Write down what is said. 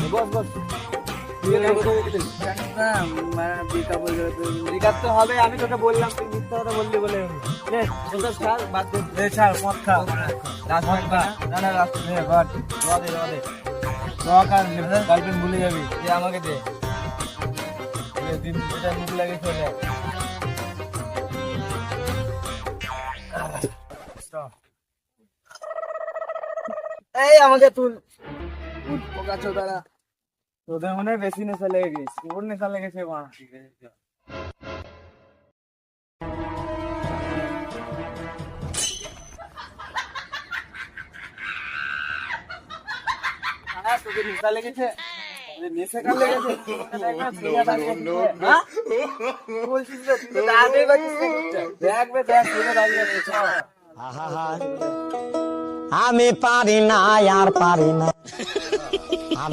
বস বস তো হবে। আমি তোকে বললাম তুই মিথ্যা কথা বললি বলে ছাড় বাদ দে ছাড় মদ খা গার্লফ্রেন্ড ভুলে যাবি যে আমাকে দে দিন যেটা মুখ লাগে চলে এই আমাকে তুল পোকা চোদারা তোদের মনে হয় বেশি নেশা লেগে গেছে ওর নেশা লেগেছে মা ঠিক আছে তোদের নেশা লেগেছে নেশা কার লেগেছে বলছিস তুই তো দাঁড়িয়ে বাকিস দেখবে দেখ তোদের দাঁড়িয়ে আছে আমি পারি না আর পারি না